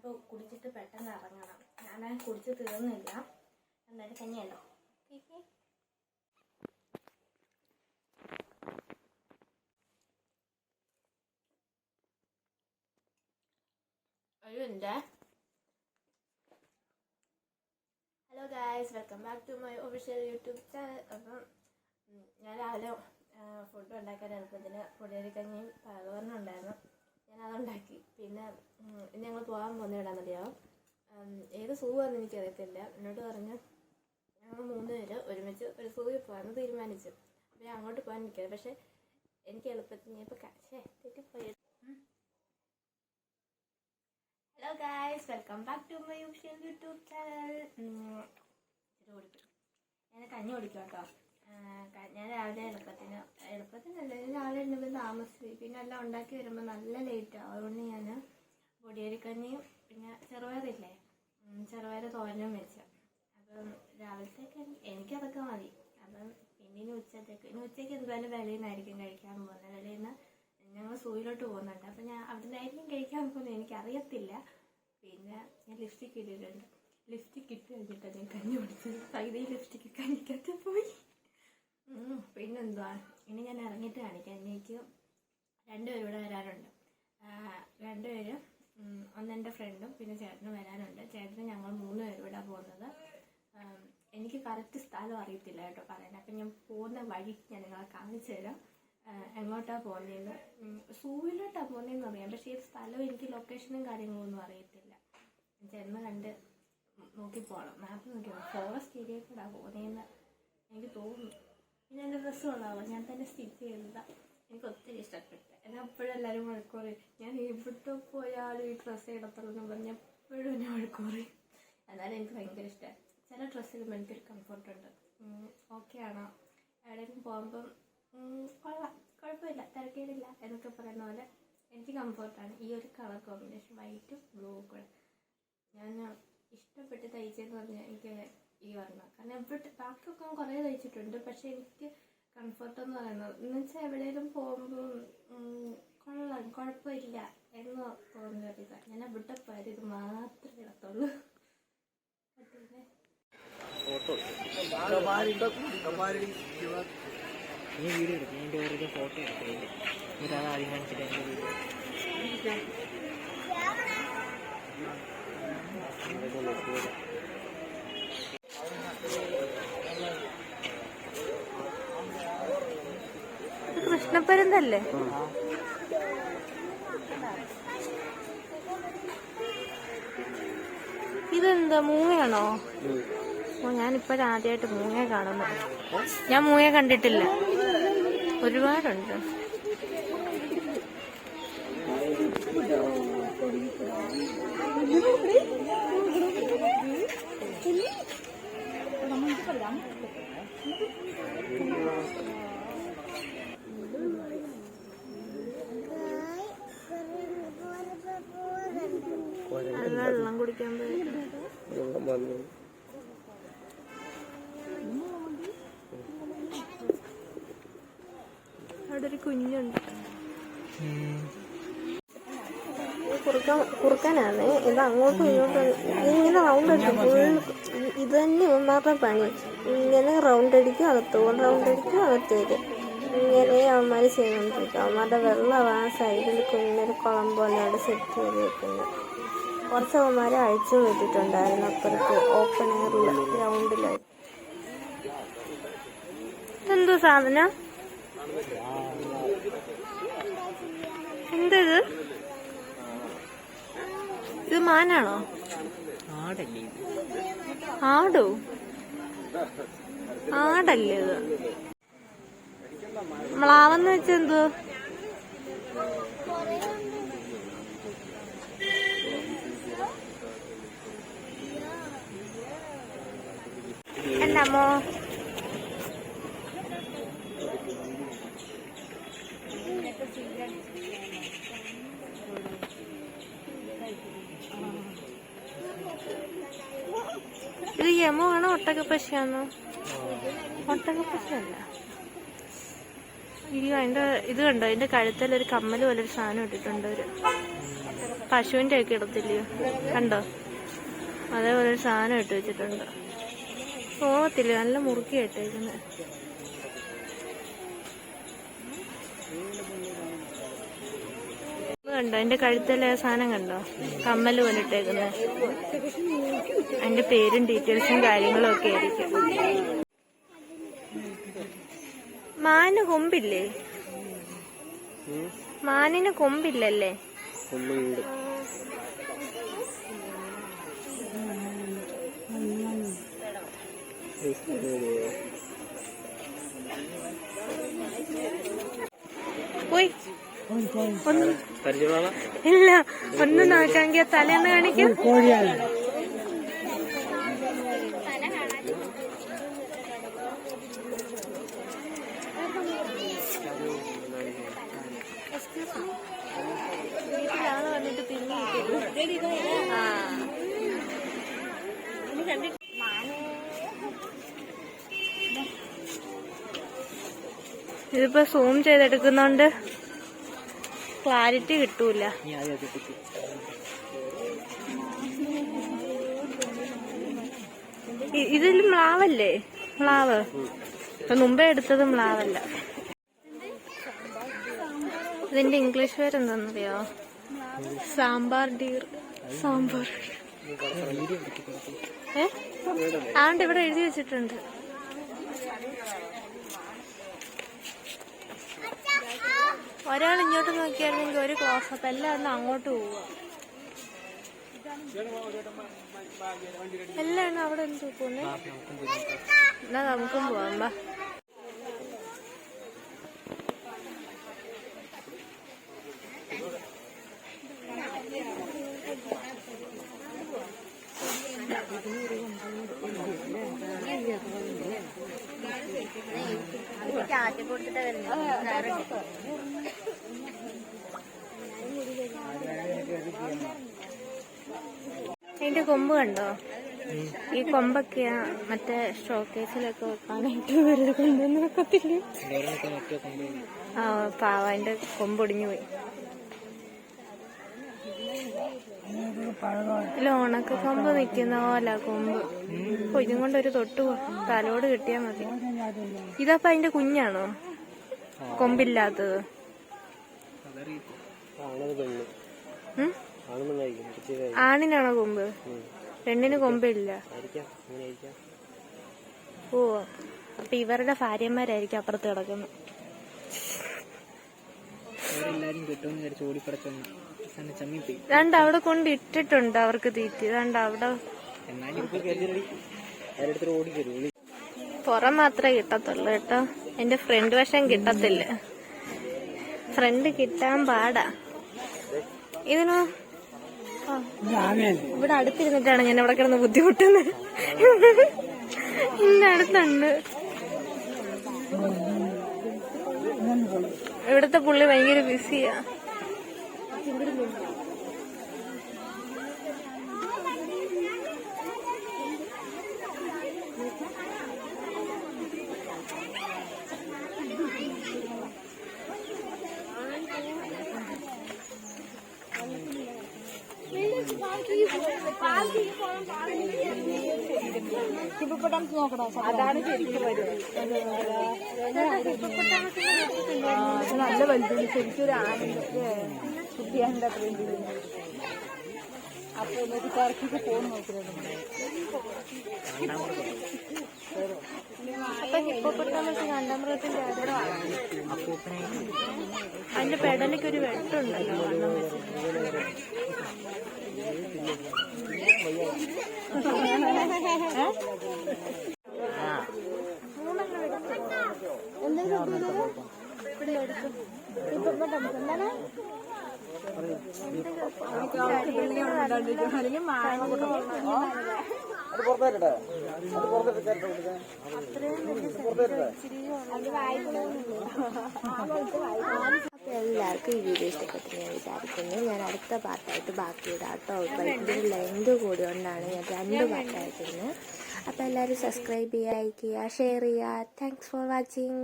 അപ്പോൾ കുടിച്ചിട്ട് പെട്ടെന്ന് ഇറങ്ങണം. ഞാൻ കുടിച്ച് തീർന്നില്ല. എന്തായാലും കഞ്ഞിയല്ലോ. Hello guys, welcome back to my official YouTube channel. അപ്പം ഞാൻ രാവിലെ ഫുഡ് ഉണ്ടാക്കാൻ എളുപ്പത്തിന് പൊടിയരിക്കഞ്ഞിയും പയറുകറിയും ഉണ്ടായിരുന്നു. ഞാനതുണ്ടാക്കി. പിന്നെ ഞങ്ങൾ പോകാൻ പോകുന്ന ഇടാന്നറിയാമോ? ഏത് സൂവാന്ന് എനിക്കറിയത്തില്ല. എന്നോട് പറഞ്ഞു ഞങ്ങൾ 3 പേര് ഒരുമിച്ച് ഒരു സൂവിൽ പോകാമെന്ന് തീരുമാനിച്ചു. അപ്പോൾ ഞാൻ അങ്ങോട്ട് പോകാൻ നിൽക്കുക. പക്ഷേ എനിക്ക് എളുപ്പത്തിന് ഇപ്പോൾ തെറ്റിപ്പോയി. Hello guys, welcome back to my official YouTube channel. ഞാൻ കഞ്ഞി കുടിക്കാം കേട്ടോ. ഞാൻ രാവിലെ എളുപ്പത്തിനല്ല, രാവിലെ എണ്ണുമ്പോൾ താമസിച്ചു. പിന്നെ എല്ലാം ഉണ്ടാക്കി വരുമ്പോൾ നല്ല ലേറ്റാവും. അതുകൊണ്ട് ഞാൻ പൊടിയരിക്കഞ്ഞിയും പിന്നെ ചെറുപയറില്ലേ, ചെറുപയർ തോരനും വെച്ചു. അപ്പം രാവിലത്തേക്ക് എനിക്കതൊക്കെ മതി. അപ്പം പിന്നെ ഇനി ഉച്ചയ്ക്ക് എന്തായാലും വെളിയിൽ നിന്നായിരിക്കും കഴിക്കാൻ പോകുന്നത്. വെളിയിൽ നിന്ന് ഞങ്ങൾ സൂയിലോട്ട് പോകുന്നുണ്ട്. അപ്പം ഞാൻ അവിടെ നിന്നായിരിക്കും കഴിക്കാൻ പോകുന്നത്, എനിക്കറിയത്തില്ല. പിന്നെ ഞാൻ ലിപ്സ്റ്റിക് ഇട്ടിട്ടുണ്ട്. ലിപ്സ്റ്റിക് ഇട്ട് കഴിഞ്ഞിട്ടാണ് ഞാൻ കഞ്ഞി കുടിച്ചത്. പകുതി ലിപ്സ്റ്റിക്ക് കഞ്ഞിക്കകത്ത് പോയി. പിന്നെന്തുവാ, ഇനി ഞാൻ ഇറങ്ങിയിട്ട് കാണിക്കാം. എനിക്ക് 2 പേര് ഇവിടെ വരാനുണ്ട്. 2 പേര്, ഒന്നെൻ്റെ ഫ്രണ്ടും പിന്നെ ചേട്ടനും വരാനുണ്ട്. ചേട്ടന് ഞങ്ങൾ 3 പേര് ഇവിടെ പോകുന്നത്. എനിക്ക് കറക്റ്റ് സ്ഥലം അറിയത്തില്ല കേട്ടോ പറയാൻ. അപ്പം ഞാൻ പോകുന്ന വഴി ഞാൻ നിങ്ങളെ കാണിച്ചു തരാം. എങ്ങോട്ടാണ് പോകുന്നതെന്ന്, സൂവിലോട്ടാണ് പോകുന്നതെന്ന് അറിയാം. പക്ഷേ ഈ സ്ഥലം എനിക്ക് ലൊക്കേഷനും കാര്യങ്ങളൊന്നും അറിയത്തില്ല. ചെന്ന് കണ്ട് നോക്കി പോകണം. മാപ്പ് നോക്കി പോകണം. ഫോറസ്റ്റ് ഏരിയയിൽ കൂടെ പോകുന്നതെന്ന് എനിക്ക് തോന്നുന്നു. പിന്നെ എൻ്റെ ഡ്രസ്സ് കൊള്ളാമോ, ഞാൻ തന്നെ സ്റ്റിച്ച് ചെയ്തതാണ്. എനിക്ക് ഒത്തിരി ഇഷ്ടപ്പെട്ടു. എന്നെ എപ്പോഴും എല്ലാവരും വഴക്കുറയും. ഞാൻ എവിടെ പോയാലും ഈ ഡ്രസ്സ് ഇടത്തുള്ളൂ എന്ന് പറഞ്ഞ് എപ്പോഴും എന്നെ വഴക്കുറയും. എന്നാലും എനിക്ക് ഭയങ്കര ഇഷ്ടമാണ്. ചില ഡ്രസ്സിലും എനിക്കൊരു കംഫർട്ടുണ്ട്. ഓക്കെ ആണോ, എവിടെയെങ്കിലും പോകുമ്പം കൊള്ളാം, കുഴപ്പമില്ല, തിരക്കേടില്ല എന്നൊക്കെ പറയുന്ന പോലെ എനിക്ക് കംഫർട്ടാണ് ഈ ഒരു കളർ കോമ്പിനേഷൻ, വൈറ്റും ബ്ലൂവും കൂടെ. ഞാൻ ഇഷ്ടപ്പെട്ട് തയ്ച്ചതെന്ന് പറഞ്ഞാൽ എനിക്ക് ഈ വർണ്ണം. കാരണം എവിടെ ബാക്കിയൊക്കെ കുറേ തയ്ച്ചിട്ടുണ്ട്. പക്ഷേ എനിക്ക് കംഫർട്ടെന്ന് പറയുന്നത് എന്ന് വെച്ചാൽ എവിടെയെങ്കിലും പോകുമ്പോൾ കൊള്ളാം, കുഴപ്പമില്ല എന്ന് തോന്നുന്നത്. ഞാൻ എവിടെ പോയാലും ഇത് മാത്രമേ ഇടത്തുള്ളൂ. നീ വീഡിയോ എടുക്കും, എൻ്റെ വെറുതെ ഫോട്ടോ എടുക്കില്ല. എന്നിട്ട് അത് ആദ്യം കാണിച്ചിട്ട് എൻ്റെ വീഡിയോ കൃഷ്ണപ്പരുന്തല്ലേ? ഇതെന്താ, മൂങ്ങയാണോ? ഞാനിപ്പോഴാദ്യമായിട്ട് മൂങ്ങ കാണുന്നു. ഞാൻ മൂങ്ങ കണ്ടിട്ടില്ല. ഒരുപാടുണ്ട്. വെള്ളം കുടിക്കാൻ പോയി. അവിടെ ഒരു കുഞ്ഞുണ്ട്. കുറുക്കാനാണ് ഇത്. അങ്ങോട്ടും ഇങ്ങോട്ടും ഇങ്ങനെ റൗണ്ട് അടിക്കും. ഫുൾ ഇത് തന്നെ ഒന്നാമത്തെ പണി. ഇങ്ങനെ റൗണ്ട് അടിക്കും, അകത്ത് പോകും, റൗണ്ട് അടിക്കും, അകത്ത് വരും. ഇങ്ങനെ അവന്മാർ ചെയ്തുകൊണ്ടിരിക്കും. അവന്മാരുടെ വെള്ളം ആ സൈഡിൽ കുഞ്ഞൊരു കുളം പോലെ അവിടെ സെറ്റ് ചെയ്ത് വെക്കുന്നു. കുറച്ച് അവന്മാരെ അഴിച്ചു വിട്ടിട്ടുണ്ടായിരുന്നു അപ്പുറത്ത് ഓപ്പൺ എയറിൽ ഗ്രൗണ്ടിലായിട്ട്. എന്തോ സാധനം, എന്തത്? ഇത് മാനാണോ? ആടോ? ആടല്ലേ ഇത്? മ്ലാവെന്ന് വെച്ചെന്തോ? എന്നമ്മോ ഇത് യമോ ആണോ ഒട്ടകപ്പശിയാണോ? ഒട്ടകപ്പശിയല്ല. ഇത് കണ്ടോ, ഇതിന്റെ കഴുത്തിൽ ഒരു കമ്മൽ പോലെ ഒരു സാധനം ഇട്ടിട്ടുണ്ട്. ഒരു പശുവിന്റെ ഒക്കെ ഇടത്തില്ലയോ, കണ്ടോ? അതേപോലെ ഒരു സാധനം ഇട്ട് വെച്ചിട്ടുണ്ട്. പോകത്തില്ല, നല്ല മുറുക്കി ഇട്ടേക്കുന്നത്. കണ്ടോ എന്റെ കഴുത്തിലെ സാധനം കണ്ടോ? കമ്മല് പോലെ ഇട്ടേക്കുന്നത്. അതിന്റെ പേരും ഡീറ്റെയിൽസും കാര്യങ്ങളും ഒക്കെ ആയിരിക്കും. മാന് കൊമ്പില്ലേ? മാനിന് കൊമ്പില്ലല്ലേ? പോയി ഇല്ല, ഒന്ന് നോക്കാമെങ്കിൽ തലേന്ന് കാണിക്കും. വീട്ടിലാണ് വന്നിട്ട് പിന്നെ ഇതിപ്പോ സൂം ചെയ്തെടുക്കുന്നോണ്ട് ക്ലാരിറ്റി കിട്ടൂല. ഇതിൽ മ്ലാവല്ലേ? മ്ലാവ് ഇപ്പൊ മുമ്പേ എടുത്തത് മ്ലാവല്ല. ഇതിന്റെ ഇംഗ്ലീഷ് പേരെന്താന്നറിയോ? സാമ്പാർ ഡീർ. സാമ്പാർ ആണ്ട് ഇവിടെ എഴുതി വെച്ചിട്ടുണ്ട്. ഒരാൾ ഇങ്ങോട്ട് നോക്കിയായിരുന്നെങ്കിൽ ഒരു ക്ലോസപ്പ്, എല്ലാം അങ്ങോട്ട് പോവുക. എല്ലാം അവിടെ എന്ത് പോന്നെ? എന്നാ നമുക്കും പോവാം. വാ. അതിന്റെ കൊമ്പ് കണ്ടോ? ഈ കൊമ്പൊക്കെയാ മറ്റേ ഷോക്കേസിലൊക്കെ വെക്കാനായിട്ട് വെറുതെ കൊണ്ടുവന്ന് വെക്കത്തില്ല. ആ പാവ, അതിന്റെ കൊമ്പൊടിഞ്ഞു പോയി. ഇല്ല, ഉണക്ക കൊമ്പ് നിക്കുന്ന പോലെ കൊമ്പ്. ഇതും കൊണ്ടൊരു തൊട്ട് തലോട് കിട്ടിയാ മതി. ഇതപ്പോ അതിന്റെ കുഞ്ഞാണോ കൊമ്പില്ലാത്തത്? ആണിനാണോ കൊമ്പ്? പെണ്ണിന് കൊമ്പില്ല. ഓ, അപ്പൊ ഇവരുടെ ഭാര്യമാരായിരിക്കും അപ്പുറത്ത് കിടക്കുന്നത്. രണ്ട അവിടെ കൊണ്ട് ഇട്ടിട്ടുണ്ട് അവർക്ക് തീറ്റി. രണ്ട അവിടെ പുറം മാത്രമേ കിട്ടത്തുള്ളൂ കേട്ടോ. എന്റെ ഫ്രണ്ട് വശം കിട്ടത്തില്ല. ഫ്രണ്ട് കിട്ടാൻ പാടാ. ഇതിനോ ഇവിടെ അടുത്തിരുന്നിട്ടാണ് ഞാൻ ഇവിടെ കിടന്ന് ബുദ്ധിമുട്ടുന്നത്. ഇന്ന അടുത്തുണ്ട്. ഇവിടുത്തെ പുള്ളി ഭയങ്കര ബിസിയാ. അതാണ് ശരിക്കും നല്ല വലുത്. ശരിക്കും ഒരു ആനന്ദ കുട്ടിയാൻ്റെ അത്രയും അപ്പൊ നോക്കി കറക്കിട്ട് ഫോൺ നോക്കുന്നത്. അപ്പൊ ഹിപ്പോപ്പൊട്ടാമസ് കാണ്ടാമൃഗത്തിന്റെ അതിന്റെ പെടലിക്ക് ഒരു വെട്ടുണ്ടല്ലോ. എല്ലാവർക്കും ഈ വീഡിയോ ഇഷ്ടപ്പെട്ടു ഞാൻ വിചാരിക്കുന്നു. ഞാൻ അടുത്ത പാർട്ടായിട്ട് ബാക്കി ഇടാം കേട്ടോ. ഇപ്പം ഇതിൻ്റെ ലെങ്ത് കൂടിയോണ്ടാണ് ഞാൻ 2 പാർട്ടായിട്ടിരുന്നത്. അപ്പോൾ എല്ലാവരും സബ്സ്ക്രൈബ് ചെയ്യുക, ലൈക്ക് ചെയ്യുക, ഷെയർ ചെയ്യുക. Thanks for watching.